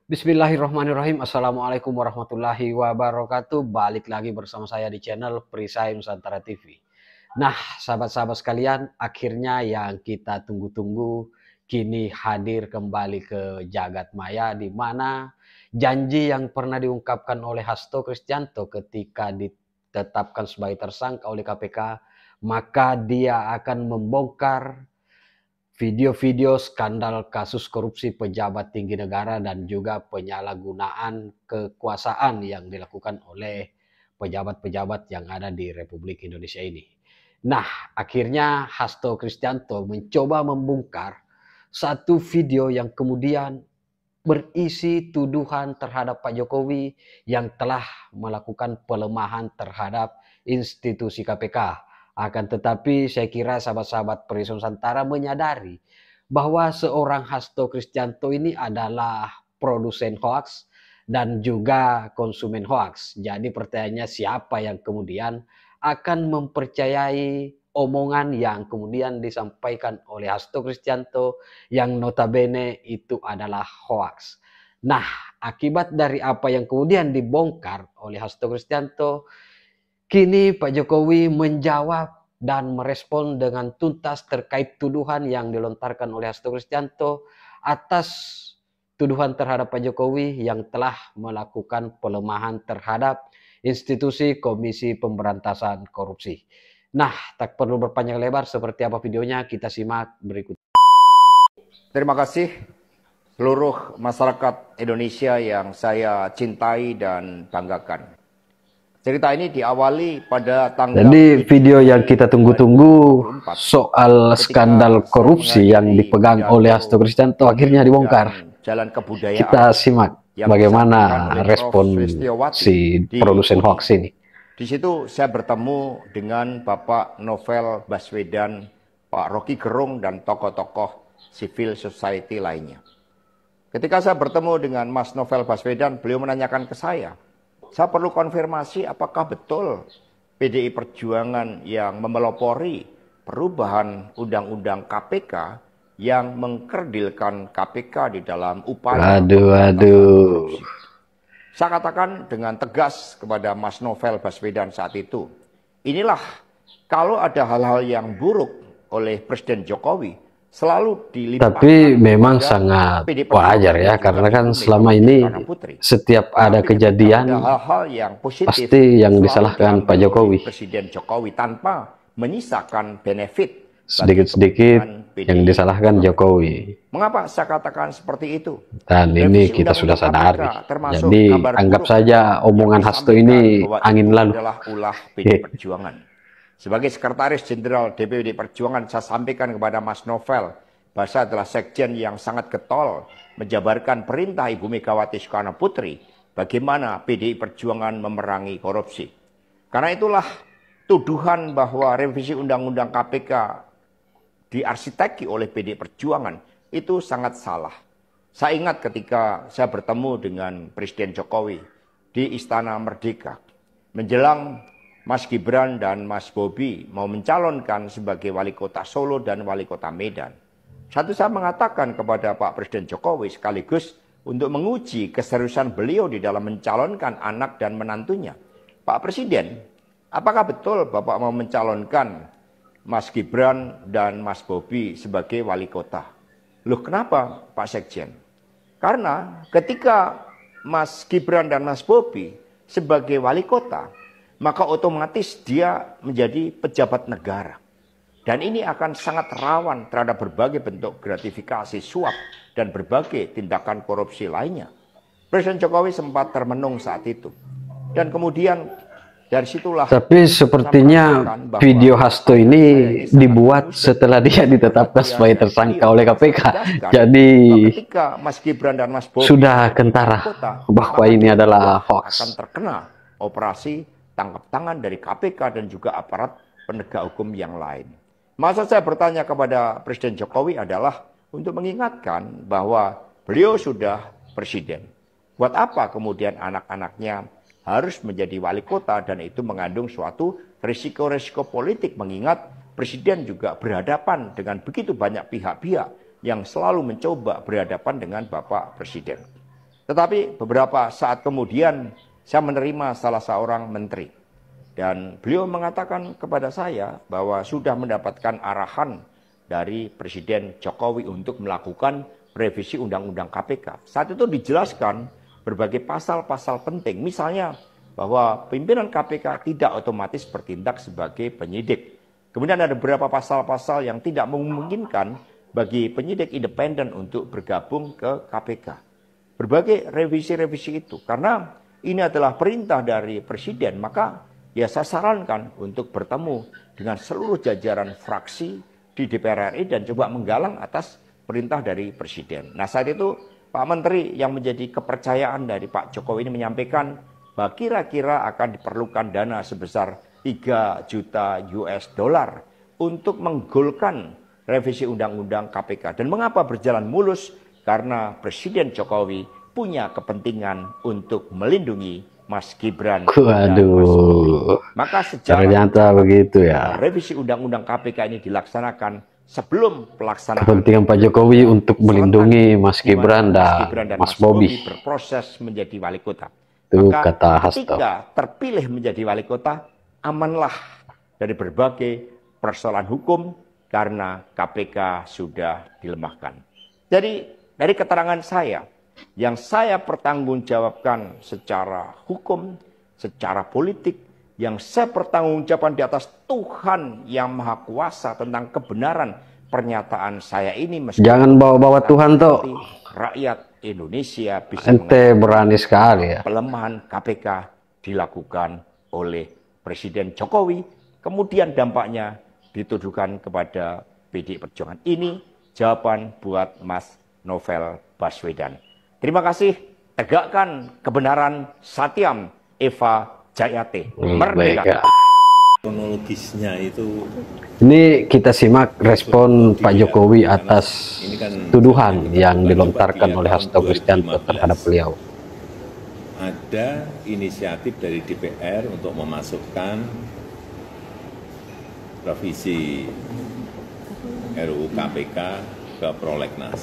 Bismillahirrahmanirrahim. Assalamualaikum warahmatullahi wabarakatuh. Balik lagi bersama saya di channel Perisai Nusantara TV. Nah, sahabat-sahabat sekalian, akhirnya yang kita tunggu-tunggu kini hadir kembali ke jagat maya, di mana janji yang pernah diungkapkan oleh Hasto Kristianto ketika ditetapkan sebagai tersangka oleh KPK, maka dia akan membongkar video-video skandal kasus korupsi pejabat tinggi negara dan juga penyalahgunaan kekuasaan yang dilakukan oleh pejabat-pejabat yang ada di Republik Indonesia ini. Nah, akhirnya Hasto Kristianto mencoba membongkar satu video yang kemudian berisi tuduhan terhadap Pak Jokowi yang telah melakukan pelemahan terhadap institusi KPK. Akan tetapi saya kira sahabat-sahabat Perisai Nusantara menyadari bahwa seorang Hasto Kristianto ini adalah produsen hoax dan juga konsumen hoax. Jadi pertanyaannya, siapa yang kemudian akan mempercayai omongan yang kemudian disampaikan oleh Hasto Kristianto yang notabene itu adalah hoax. Nah, akibat dari apa yang kemudian dibongkar oleh Hasto Kristianto, kini Pak Jokowi menjawab dan merespon dengan tuntas terkait tuduhan yang dilontarkan oleh Hasto Kristianto atas tuduhan terhadap Pak Jokowi yang telah melakukan pelemahan terhadap institusi Komisi Pemberantasan Korupsi. Nah, tak perlu berpanjang lebar, seperti apa videonya kita simak berikut. Terima kasih seluruh masyarakat Indonesia yang saya cintai dan banggakan. Cerita ini diawali pada tanggal... Jadi video yang kita tunggu-tunggu soal skandal korupsi yang dipegang oleh Hasto Kristianto akhirnya dibongkar. Jalan Kebudayaan. Kita simak bagaimana respon si produsen hoax ini. Di situ saya bertemu dengan Bapak Novel Baswedan, Pak Rocky Gerung, dan tokoh-tokoh civil society lainnya. Ketika saya bertemu dengan Mas Novel Baswedan, beliau menanyakan ke saya perlu konfirmasi apakah betul PDI Perjuangan yang memelopori perubahan Undang-Undang KPK yang mengkerdilkan KPK di dalam upaya korupsi. Saya katakan dengan tegas kepada Mas Novel Baswedan saat itu, inilah kalau ada hal-hal yang buruk oleh Presiden Jokowi, selalu dilimpahkan. Tapi memang sangat wajar ya, karena kan selama ini setiap ada kejadian hal-hal yang positif, pasti yang disalahkan Pak Jokowi. Presiden Jokowi tanpa menyisakan benefit. Sedikit-sedikit yang disalahkan Jokowi. Mengapa saya katakan seperti itu? Dan ini kita sudah sadari. Jadi anggap saja omongan Hasto ini angin lalu. Adalah ulah PDI Perjuangan. Sebagai Sekretaris Jenderal DPD Perjuangan, saya sampaikan kepada Mas Novel bahwa saya adalah sekjen yang sangat getol menjabarkan perintah Ibu Megawati Soekarno Putri bagaimana PDI Perjuangan memerangi korupsi. Karena itulah tuduhan bahwa revisi Undang-Undang KPK diarsiteki oleh PDI Perjuangan itu sangat salah. Saya ingat ketika saya bertemu dengan Presiden Jokowi di Istana Merdeka menjelang Mas Gibran dan Mas Bobi mau mencalonkan sebagai wali kota Solo dan wali kota Medan. Saya mengatakan kepada Pak Presiden Jokowi sekaligus untuk menguji keseriusan beliau di dalam mencalonkan anak dan menantunya. Pak Presiden, apakah betul Bapak mau mencalonkan Mas Gibran dan Mas Bobi sebagai wali kota? Loh, kenapa Pak Sekjen? Karena ketika Mas Gibran dan Mas Bobi sebagai wali kota, maka otomatis dia menjadi pejabat negara. Dan ini akan sangat rawan terhadap berbagai bentuk gratifikasi, suap, dan berbagai tindakan korupsi lainnya. Presiden Jokowi sempat termenung saat itu. Dan kemudian dari situlah... Tapi sepertinya video Hasto ini dibuat setelah dia ditetapkan sebagai tersangka oleh KPK. Jadi Mas Gibran dan Mas Bobi sudah kentara bahwa ini adalah hoax. Akan terkena operasi tangkap tangan dari KPK dan juga aparat penegak hukum yang lain. Maksud saya bertanya kepada Presiden Jokowi adalah untuk mengingatkan bahwa beliau sudah presiden. Buat apa kemudian anak-anaknya harus menjadi wali kota, dan itu mengandung suatu risiko-risiko politik, mengingat presiden juga berhadapan dengan begitu banyak pihak-pihak yang selalu mencoba berhadapan dengan Bapak Presiden. Tetapi beberapa saat kemudian saya menerima salah seorang menteri. Dan beliau mengatakan kepada saya bahwa sudah mendapatkan arahan dari Presiden Jokowi untuk melakukan revisi Undang-Undang KPK. Saat itu dijelaskan berbagai pasal-pasal penting. Misalnya bahwa pimpinan KPK tidak otomatis bertindak sebagai penyidik. Kemudian ada beberapa pasal-pasal yang tidak memungkinkan bagi penyidik independen untuk bergabung ke KPK. Berbagai revisi-revisi itu. Karena ini adalah perintah dari Presiden, maka ya saya sarankan untuk bertemu dengan seluruh jajaran fraksi di DPR RI dan coba menggalang atas perintah dari Presiden. Nah saat itu Pak Menteri yang menjadi kepercayaan dari Pak Jokowi ini menyampaikan bahwa kira-kira akan diperlukan dana sebesar 3 juta US dollar untuk menggolkan revisi Undang-Undang KPK. Dan mengapa berjalan mulus? Karena Presiden Jokowi punya kepentingan untuk melindungi Mas Gibran. Waduh. Maka sejak ternyata begitu ya. Revisi Undang-Undang KPK ini dilaksanakan sebelum pelaksanaan kepentingan Pak Jokowi untuk melindungi Mas Gibran dan Mas Bobi berproses menjadi wali kota. Itu maka kata Hasto. Ketika terpilih menjadi wali kota, amanlah dari berbagai persoalan hukum karena KPK sudah dilemahkan. Jadi dari keterangan saya, yang saya pertanggungjawabkan secara hukum, secara politik, yang saya pertanggungjawabkan di atas Tuhan yang Maha Kuasa tentang kebenaran pernyataan saya ini. Jangan bawa-bawa Tuhan toh. Rakyat Indonesia bisa ente berani sekali ya. Pelemahan KPK dilakukan oleh Presiden Jokowi, kemudian dampaknya dituduhkan kepada PDI Perjuangan. Ini jawaban buat Mas Novel Baswedan. Terima kasih, tegakkan kebenaran, Satyam Eva Jayate. Merdeka. Kronologisnya itu. Ini kita simak respon Pak Jokowi atas tuduhan yang dilontarkan oleh Hasto Kristianto terhadap beliau. Ada inisiatif dari DPR untuk memasukkan revisi RUU KPK ke prolegnas.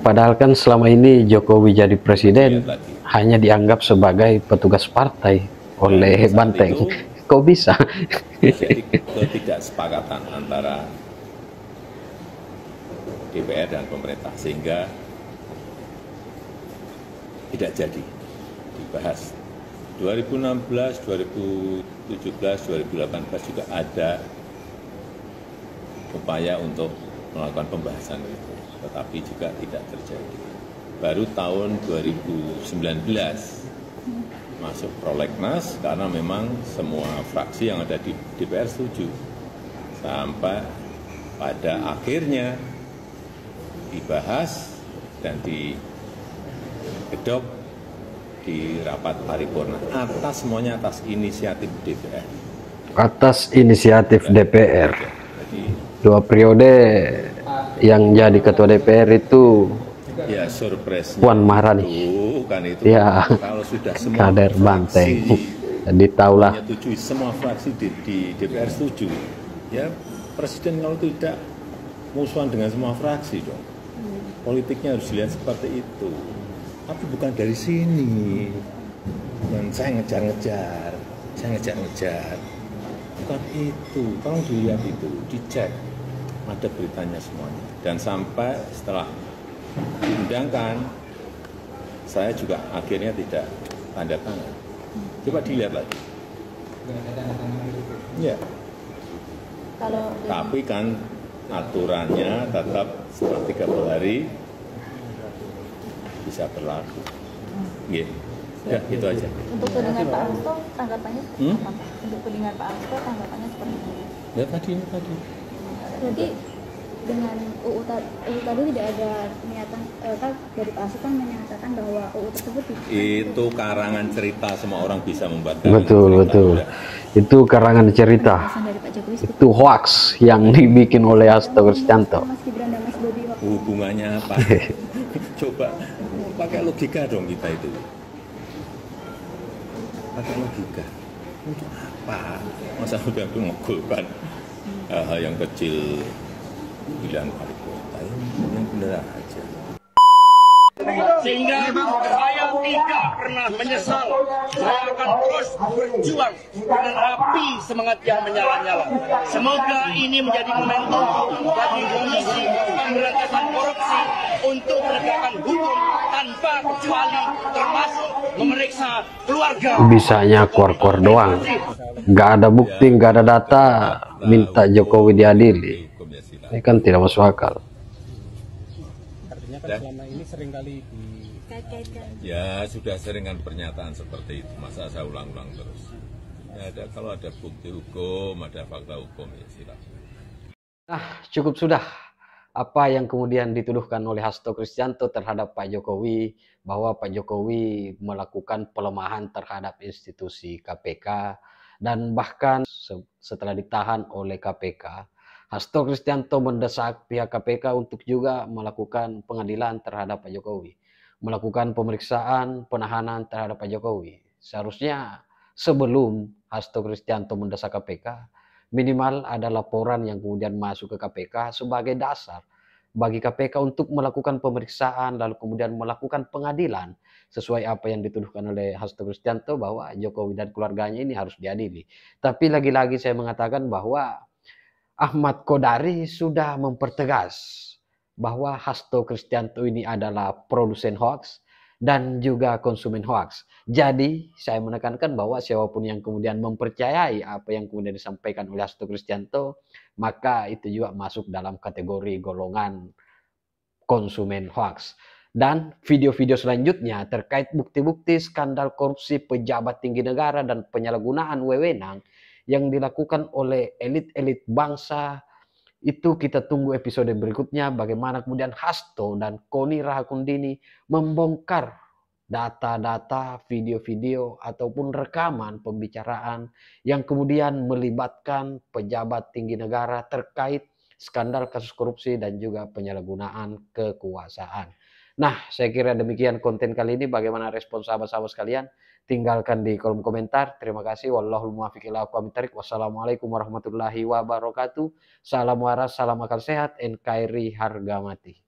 Padahal kan selama ini Jokowi jadi presiden hanya dianggap sebagai petugas partai oleh Banteng. Kok bisa? Jadi ketidaksepakatan antara DPR dan pemerintah sehingga tidak jadi dibahas. 2016, 2017, 2018 juga ada upaya untuk melakukan pembahasan itu, tetapi juga tidak terjadi. Baru tahun 2019 masuk prolegnas karena memang semua fraksi yang ada di DPR setuju. Sampai pada akhirnya dibahas dan digedok di rapat paripurna semuanya atas inisiatif DPR. Atas inisiatif DPR. Dua periode yang jadi ketua DPR itu ya surprise Puan Maharani kan itu ya, kalau sudah semua kader Banteng. Jadi tahulah menyetujui, semua fraksi di DPR setuju ya, presiden kalau tidak musuhan dengan semua fraksi dong, politiknya harus dilihat seperti itu. Tapi bukan dari sini, bukan saya ngejar-ngejar, bukan itu. Tolong dilihat itu, dicek, ada beritanya semuanya. Dan sampai setelah diundangkan, saya juga akhirnya tidak tanda tangan. Coba dilihat lagi. Ya. Tapi kan aturannya tetap setelah 30 hari bisa berlaku. Gitu. Ya, itu aja. Untuk tudingan Pak Hasto, tanggapannya apa? Untuk tudingan Pak Hasto, tanggapannya seperti apa? Ya tadi. Jadi dengan UU tadi tidak ada niatan, kan dari Pak Hasto kan menyatakan bahwa UU tersebut itu karangan cerita, semua orang bisa membuat betul. Itu karangan cerita. Itu hoax yang dibikin oleh Hasto Kristianto. Hubungannya apa? Coba pakai logika dong kita itu. Pakai logika. Untuk apa? Masa udah menggolkan hal yang kecil pilihan wali kota, yang benar aja. Sehingga saya tidak pernah menyesal. Saya akan terus berjuang dengan api semangat yang menyala-nyala. Semoga ini menjadi momentum bagi Komisi Pemberantasan Korupsi untuk menegakkan hukum tanpa kecuali, termasuk memeriksa keluarga. Bisanya keluar-keluar doang, nggak ada bukti, nggak ada data, minta Jokowi diadili. Ini kan tidak masuk akal. Artinya kan selama ini seringkali Kaitkan. Ya sudah sering kan pernyataan seperti itu, masa saya ulang-ulang terus. Ya, kalau ada bukti hukum, ada fakta hukum, ya silakan. Nah, cukup sudah apa yang kemudian dituduhkan oleh Hasto Kristianto terhadap Pak Jokowi, bahwa Pak Jokowi melakukan pelemahan terhadap institusi KPK, dan bahkan setelah ditahan oleh KPK, Hasto Kristianto mendesak pihak KPK untuk juga melakukan pengadilan terhadap Pak Jokowi, melakukan pemeriksaan penahanan terhadap Pak Jokowi. Seharusnya sebelum Hasto Kristianto mendesak KPK, minimal ada laporan yang kemudian masuk ke KPK sebagai dasar bagi KPK untuk melakukan pemeriksaan, lalu kemudian melakukan pengadilan sesuai apa yang dituduhkan oleh Hasto Kristianto bahwa Jokowi dan keluarganya ini harus diadili. Tapi lagi-lagi saya mengatakan bahwa Ahmad Kodari sudah mempertegas bahwa Hasto Kristianto ini adalah produsen hoax dan juga konsumen hoax. Jadi saya menekankan bahwa siapapun yang kemudian mempercayai apa yang kemudian disampaikan oleh Hasto Kristianto, maka itu juga masuk dalam kategori golongan konsumen hoax. Dan video-video selanjutnya terkait bukti-bukti skandal korupsi pejabat tinggi negara dan penyalahgunaan wewenang yang dilakukan oleh elit-elit bangsa, itu kita tunggu episode berikutnya bagaimana kemudian Hasto dan Koni Rahakundini membongkar data-data, video-video ataupun rekaman pembicaraan yang kemudian melibatkan pejabat tinggi negara terkait skandal kasus korupsi dan juga penyalahgunaan kekuasaan. Nah, saya kira demikian konten kali ini. Bagaimana respon sahabat-sahabat sekalian? Tinggalkan di kolom komentar. Terima kasih. Wallahul muwaffiq ila aqwamit thoriq. Wassalamualaikum warahmatullahi wabarakatuh. Salam waras, salam akal sehat, NKRI harga mati.